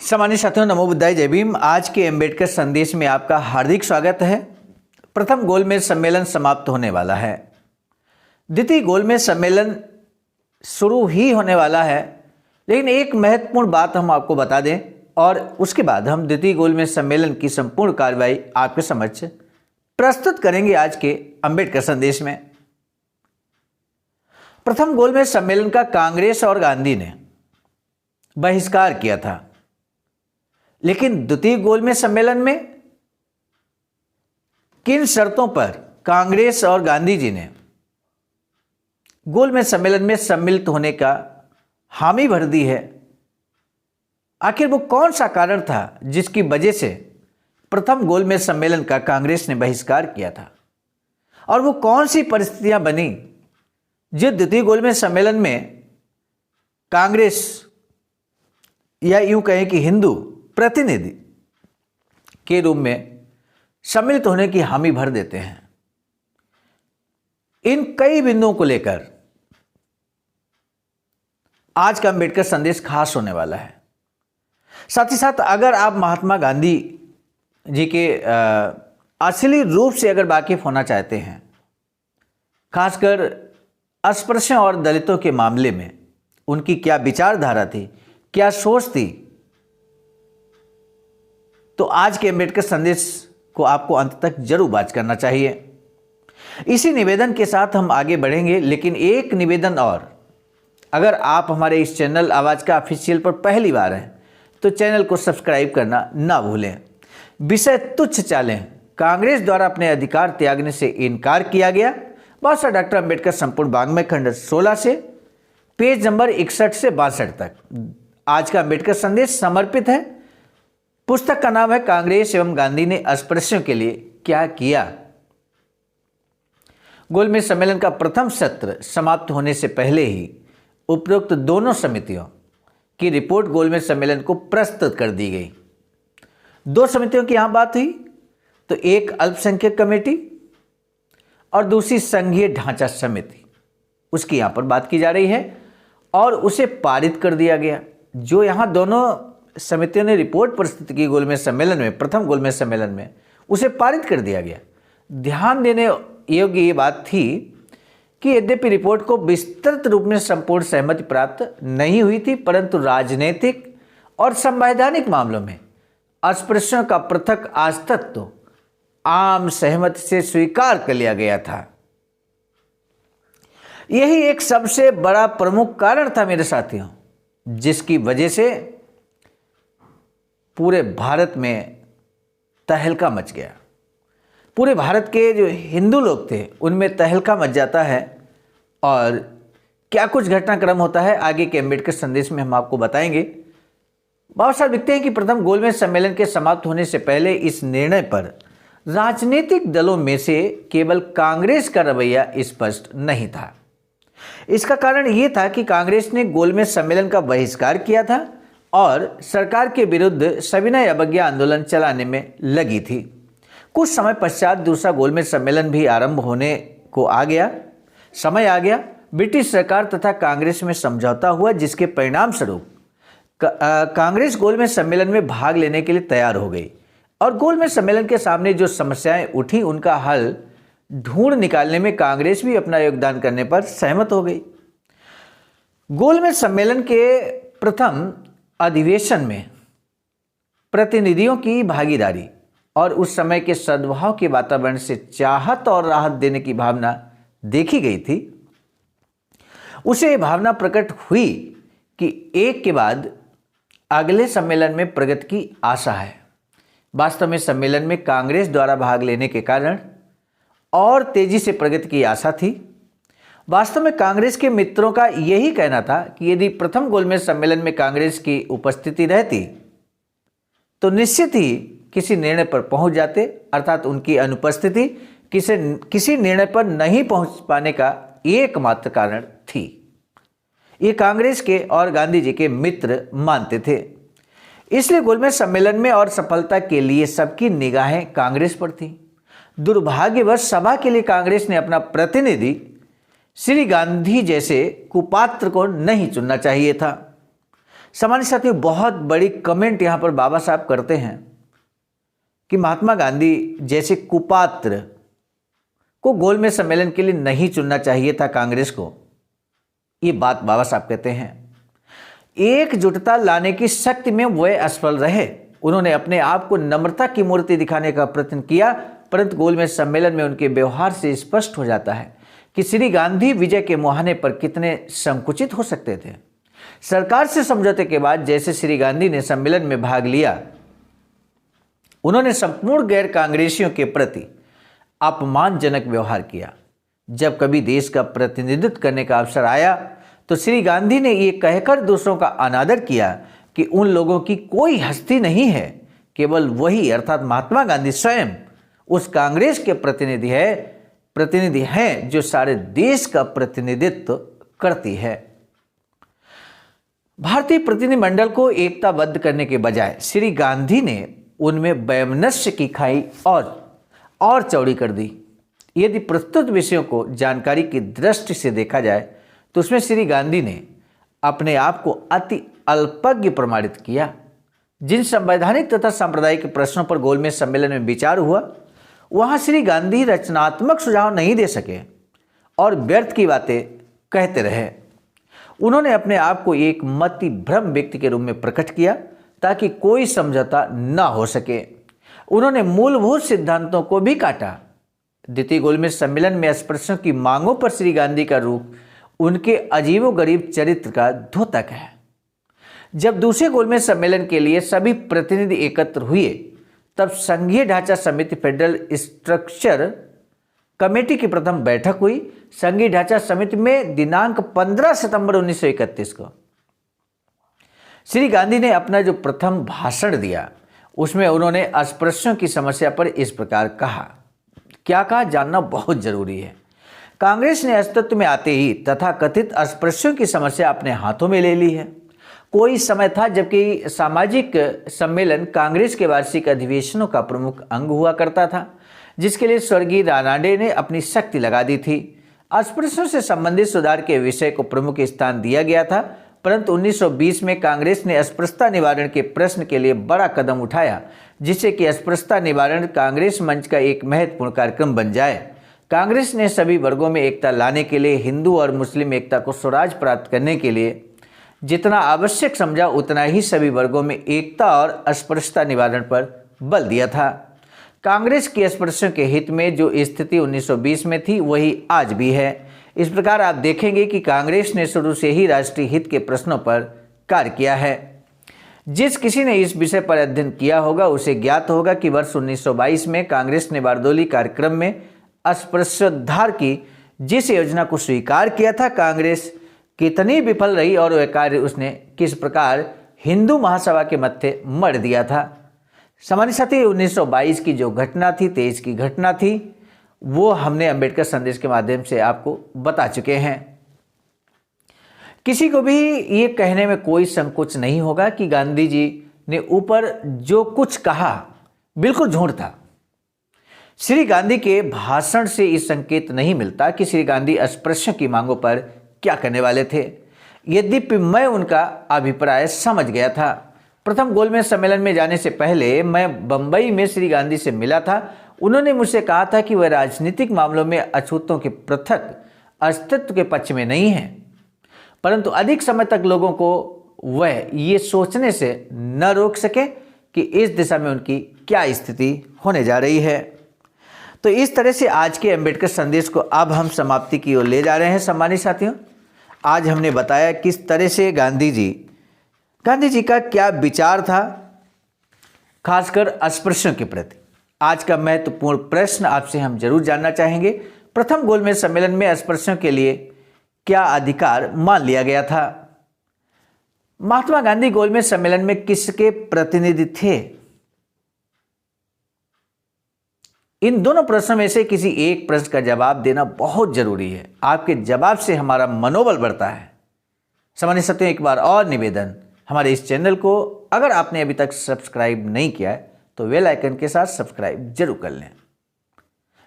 सामान्य साथियों, नमो बुद्धाय, जय भीम। आज के अम्बेडकर संदेश में आपका हार्दिक स्वागत है। प्रथम गोलमेज सम्मेलन समाप्त होने वाला है। द्वितीय गोलमेज सम्मेलन शुरू ही होने वाला है, लेकिन एक महत्वपूर्ण बात हम आपको बता दें और उसके बाद हम द्वितीय गोलमेज सम्मेलन की संपूर्ण कार्रवाई आपके समक्ष प्रस्तुत करेंगे। आज के अम्बेडकर संदेश में प्रथम गोलमेज सम्मेलन का कांग्रेस और गांधी ने बहिष्कार किया था, लेकिन द्वितीय गोलमेज सम्मेलन में किन शर्तों पर कांग्रेस और गांधी जी ने गोलमेज सम्मेलन में सम्मिलित होने का हामी भर दी है? आखिर वो कौन सा कारण था जिसकी वजह से प्रथम गोलमेज सम्मेलन का कांग्रेस ने बहिष्कार किया था, और वो कौन सी परिस्थितियां बनी जो द्वितीय गोलमेज सम्मेलन में कांग्रेस या यूं कहें कि हिंदू प्रतिनिधि के रूप में सम्मिलित होने की हामी भर देते हैं। इन कई बिंदुओं को लेकर आज का अम्बेडकर संदेश खास होने वाला है। साथ ही साथ अगर आप महात्मा गांधी जी के असली रूप से अगर वाकिफ होना चाहते हैं, खासकर अस्पृश्यों और दलितों के मामले में उनकी क्या विचारधारा थी, क्या सोच थी, तो आज के अम्बेडकर संदेश को आपको अंत तक जरूर वाच करना चाहिए। इसी निवेदन के साथ हम आगे बढ़ेंगे, लेकिन एक निवेदन और, अगर आप हमारे इस चैनल आवाज का ऑफिशियल पर पहली बार हैं तो चैनल को सब्सक्राइब करना ना भूलें। विषय तुच्छ चालें, कांग्रेस द्वारा अपने अधिकार त्यागने से इनकार किया गया। बाबा डॉक्टर अम्बेडकर संपूर्ण वाङ्मय खंड 16 से पेज नंबर 61 से 62 तक आज का अम्बेडकर संदेश समर्पित है। पुस्तक का नाम है कांग्रेस एवं गांधी ने अस्पृश्यों के लिए क्या किया। गोलमेज सम्मेलन का प्रथम सत्र समाप्त होने से पहले ही उपरोक्त दोनों समितियों की रिपोर्ट गोलमेज सम्मेलन को प्रस्तुत कर दी गई। दो समितियों की यहां बात हुई, तो एक अल्पसंख्यक कमेटी और दूसरी संघीय ढांचा समिति, उसकी यहां पर बात की जा रही है और उसे पारित कर दिया गया। जो यहां दोनों समितियों ने रिपोर्ट प्रस्तुत की गोलमेज सम्मेलन में, प्रथम गोलमेज सम्मेलन में, उसे पारित कर दिया गया। ध्यान देने योग्य ये बात थी कि यद्यपि रिपोर्ट को विस्तृत रूप में संपूर्ण सहमति प्राप्त नहीं हुई थी, परंतु राजनीतिक और संवैधानिक मामलों में अस्पृश्यों का पृथक अस्तित्व आम सहमति से स्वीकार कर लिया गया था। यही एक सबसे बड़ा प्रमुख कारण था मेरे साथियों, जिसकी वजह से पूरे भारत में तहलका मच गया। पूरे भारत के जो हिंदू लोग थे उनमें तहलका मच जाता है, और क्या कुछ घटनाक्रम होता है आगे के अम्बेडकर संदेश में हम आपको बताएंगे। बाबा साहब लिखते हैं कि प्रथम गोलमेज सम्मेलन के समाप्त होने से पहले इस निर्णय पर राजनीतिक दलों में से केवल कांग्रेस का रवैया स्पष्ट नहीं था। इसका कारण यह था कि कांग्रेस ने गोलमेज सम्मेलन का बहिष्कार किया था और सरकार के विरुद्ध सविनय अवज्ञा आंदोलन चलाने में लगी थी। कुछ समय पश्चात दूसरा गोलमेज सम्मेलन भी आरंभ होने को समय आ गया। ब्रिटिश सरकार तथा कांग्रेस में समझौता हुआ, जिसके परिणाम स्वरूप कांग्रेस गोलमेज सम्मेलन में भाग लेने के लिए तैयार हो गई और गोलमेज सम्मेलन के सामने जो समस्याएं उठी उनका हल ढूंढ निकालने में कांग्रेस भी अपना योगदान करने पर सहमत हो गई। गोलमेज सम्मेलन के प्रथम अधिवेशन में प्रतिनिधियों की भागीदारी और उस समय के सद्भाव के वातावरण से चाहत और राहत देने की भावना देखी गई थी। उसे भावना प्रकट हुई कि एक के बाद अगले सम्मेलन में प्रगति की आशा है। वास्तव में सम्मेलन में कांग्रेस द्वारा भाग लेने के कारण और तेजी से प्रगति की आशा थी। वास्तव में कांग्रेस के मित्रों का यही कहना था कि यदि प्रथम गोलमेज सम्मेलन में कांग्रेस की उपस्थिति रहती तो निश्चित ही किसी निर्णय पर पहुंच जाते, अर्थात उनकी अनुपस्थिति किसी निर्णय पर नहीं पहुंच पाने का एकमात्र कारण थी। ये कांग्रेस के और गांधी जी के मित्र मानते थे। इसलिए गोलमेज सम्मेलन में और सफलता के लिए सबकी निगाहें कांग्रेस पर थी। दुर्भाग्यवश सभा के लिए कांग्रेस ने अपना प्रतिनिधि श्री गांधी जैसे कुपात्र को नहीं चुनना चाहिए था। सामान्य साथियों, बहुत बड़ी कमेंट यहाँ पर बाबा साहब करते हैं कि महात्मा गांधी जैसे कुपात्र को गोलमेज सम्मेलन के लिए नहीं चुनना चाहिए था कांग्रेस को। ये बात बाबा साहब कहते हैं। एकजुटता लाने की शक्ति में वह असफल रहे। उन्होंने अपने आप को नम्रता की मूर्ति दिखाने का प्रयत्न किया, परंतु गोलमेज सम्मेलन में उनके व्यवहार से स्पष्ट हो जाता है कि श्री गांधी विजय के मुहाने पर कितने संकुचित हो सकते थे। सरकार से समझौते के बाद जैसे श्री गांधी ने सम्मेलन में भाग लिया, उन्होंने संपूर्ण गैर कांग्रेसियों के प्रति अपमानजनक व्यवहार किया। जब कभी देश का प्रतिनिधित्व करने का अवसर आया तो श्री गांधी ने ये कहकर दूसरों का अनादर किया कि उन लोगों की कोई हस्ती नहीं है, केवल वही अर्थात महात्मा गांधी स्वयं उस कांग्रेस के प्रतिनिधि हैं जो सारे देश का प्रतिनिधित्व करती है। भारतीय प्रतिनिधिमंडल को एकताबद्ध करने के बजाय श्री गांधी ने उनमें वैमनस्य की खाई और चौड़ी कर दी। यदि प्रस्तुत विषयों को जानकारी की दृष्टि से देखा जाए तो उसमें श्री गांधी ने अपने आप को अति अल्पज्ञ प्रमाणित किया। जिन संवैधानिक तथा सांप्रदायिक प्रश्नों पर गोलमेज सम्मेलन में विचार हुआ, वहां श्री गांधी रचनात्मक सुझाव नहीं दे सके और व्यर्थ की बातें कहते रहे। उन्होंने अपने आप को एक मति भ्रम व्यक्ति के रूप में प्रकट किया ताकि कोई समझौता न हो सके। उन्होंने मूलभूत सिद्धांतों को भी काटा। द्वितीय गोलमेज सम्मेलन में अस्पृश्यों की मांगों पर श्री गांधी का रूप उनके अजीबोगरीब चरित्र का द्योतक है। जब दूसरे गोलमेज सम्मेलन के लिए सभी प्रतिनिधि एकत्र हुए, तब संघीय ढांचा समिति फेडरल स्ट्रक्चर कमेटी की प्रथम बैठक हुई। संघीय ढांचा समिति में दिनांक 15 सितंबर 1931 को श्री गांधी ने अपना जो प्रथम भाषण दिया, उसमें उन्होंने अस्पृश्यों की समस्या पर इस प्रकार कहा। क्या कहा जानना बहुत जरूरी है। कांग्रेस ने अस्तित्व में आते ही तथाकथित अस्पृश्यों की समस्या अपने हाथों में ले ली है। कोई समय था जबकि सामाजिक सम्मेलन कांग्रेस के वार्षिक अधिवेशनों का प्रमुख अंग हुआ करता था, जिसके लिए स्वर्गीय रानाडे ने अपनी शक्ति लगा दी थी। अस्पृश्यों से संबंधित सुधार के विषय को प्रमुख स्थान दिया गया था, परंतु 1920 में कांग्रेस ने अस्पृश्यता निवारण के प्रश्न के लिए बड़ा कदम उठाया, जिससे कि अस्पृश्यता निवारण कांग्रेस मंच का एक महत्वपूर्ण कार्यक्रम बन जाए। कांग्रेस ने सभी वर्गों में एकता लाने के लिए हिंदू और मुस्लिम एकता को स्वराज प्राप्त करने के लिए जितना आवश्यक समझा, उतना ही सभी वर्गों में एकता और अस्पृश्यता निवारण पर बल दिया था। कांग्रेस की अस्पृश्यों के हित में जो स्थिति 1920 में थी, वही आज भी है। इस प्रकार आप देखेंगे कि कांग्रेस ने शुरू से ही राष्ट्रीय हित के प्रश्नों पर कार्य किया है। जिस किसी ने इस विषय पर अध्ययन किया होगा उसे ज्ञात होगा कि वर्ष 1922 में कांग्रेस ने बारदोली कार्यक्रम में अस्पृश्योद्धार की जिस योजना को स्वीकार किया था, कांग्रेस कितनी विफल रही और वह कार्य उसने किस प्रकार हिंदू महासभा के मत्थे मर दिया था। सामान्य साथी, 1922 की जो घटना थी, 23 की घटना थी, वो हमने अंबेडकर संदेश के माध्यम से आपको बता चुके हैं। किसी को भी ये कहने में कोई संकोच नहीं होगा कि गांधी जी ने ऊपर जो कुछ कहा बिल्कुल झूठ था। श्री गांधी के भाषण से इस संकेत नहीं मिलता कि श्री गांधी अस्पृश्यों की मांगों पर क्या करने वाले थे। यद्यपि मैं उनका अभिप्राय समझ गया था। प्रथम गोलमेज सम्मेलन में जाने से पहले मैं बंबई में श्री गांधी से मिला था। उन्होंने मुझसे कहा था कि वह राजनीतिक मामलों में अछूतों के पृथक अस्तित्व के पक्ष में नहीं है, परंतु अधिक समय तक लोगों को वह ये सोचने से न रोक सके कि इस दिशा में उनकी क्या स्थिति होने जा रही है। तो इस तरह से आज के अंबेडकर संदेश को अब हम समाप्ति की ओर ले जा रहे हैं। सम्मानित साथियों, आज हमने बताया किस तरह से गांधी जी का क्या विचार था, खासकर अस्पृश्यों के प्रति। आज का महत्वपूर्ण प्रश्न आपसे हम जरूर जानना चाहेंगे, प्रथम गोलमेज सम्मेलन में अस्पृश्यों के लिए क्या अधिकार मान लिया गया था? महात्मा गांधी गोलमेज सम्मेलन में किसके प्रतिनिधि थे? इन दोनों प्रश्नों में से किसी एक प्रश्न का जवाब देना बहुत जरूरी है। आपके जवाब से हमारा मनोबल बढ़ता है। सामान्य साथियों, एक बार और निवेदन, हमारे इस चैनल को अगर आपने अभी तक सब्सक्राइब नहीं किया है तो बेल आइकन के साथ सब्सक्राइब जरूर कर लें।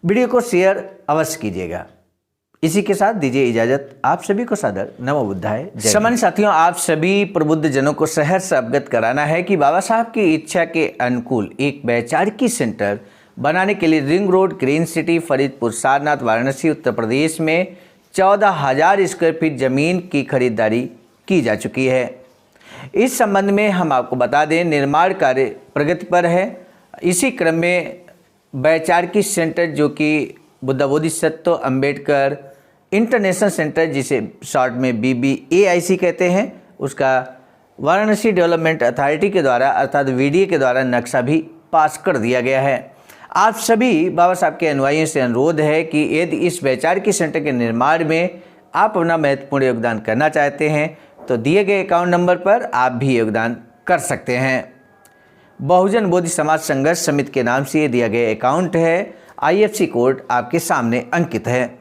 वीडियो को शेयर अवश्य कीजिएगा। इसी के साथ दीजिए इजाजत। आप सभी को सादर नमो बुद्धाय। सामान्य साथियों, आप सभी प्रबुद्ध जनों को शहर से अवगत कराना है कि बाबा साहब की इच्छा के अनुकूल एक वैचारिकी सेंटर बनाने के लिए ring road, green city, Faridpur, Sarnath, Varanasi, Uttar Pradesh में 14,000 स्क्वायर फीट जमीन की खरीदारी की जा चुकी है। इस संबंध में हम आपको बता दें, निर्माण कार्य प्रगति पर है। इसी क्रम में वैचारिकी सेंटर, जो कि बुद्ध बोधिसत्व अम्बेडकर इंटरनेशनल सेंटर, जिसे शॉर्ट में BBAIC कहते हैं, उसका वाराणसी डेवलपमेंट अथॉरिटी के द्वारा अर्थात VDA के द्वारा नक्शा भी पास कर दिया गया है। आप सभी बाबा साहब के अनुयायियों से अनुरोध है कि यदि इस वैचारिकी सेंटर के निर्माण में आप अपना महत्वपूर्ण योगदान करना चाहते हैं तो दिए गए अकाउंट नंबर पर आप भी योगदान कर सकते हैं। बहुजन बोधि समाज संघर्ष समिति के नाम से ये दिया गया अकाउंट है। IFSC कोड आपके सामने अंकित है।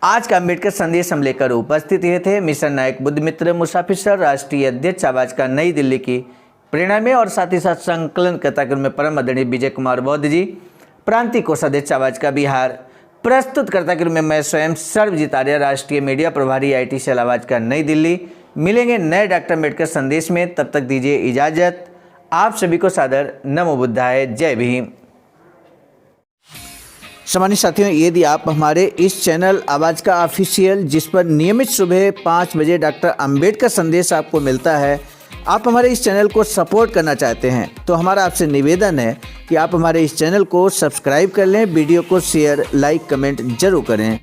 आज का अम्बेडकर संदेश हम लेकर उपस्थित हुए थे मिशन नायक बुद्ध मित्र मुसाफिर सर, राष्ट्रीय अध्यक्ष आवाज का नई दिल्ली की प्रेरणा में, और साथ ही साथ संकलनकर्ता के रूप में परम आदरणीय विजय कुमार बौद्ध जी, प्रांतीय कोषाध्यक्ष आवाज का बिहार, प्रस्तुतकर्ता के रूप में मैं स्वयं सर्वजीत आर्य, राष्ट्रीय मीडिया प्रभारी IT सेल आवाज का नई दिल्ली। मिलेंगे नए डॉक्टर अम्बेडकर संदेश में, तब तक दीजिए इजाजत। आप सभी को सादर नमो बुद्धाय। जय भीम। सामान्य साथियों, यदि आप हमारे इस चैनल आवाज़ का ऑफिशियल, जिस पर नियमित सुबह 5 बजे डॉक्टर अम्बेडकर संदेश आपको मिलता है, आप हमारे इस चैनल को सपोर्ट करना चाहते हैं तो हमारा आपसे निवेदन है कि आप हमारे इस चैनल को सब्सक्राइब कर लें, वीडियो को शेयर, लाइक, कमेंट जरूर करें।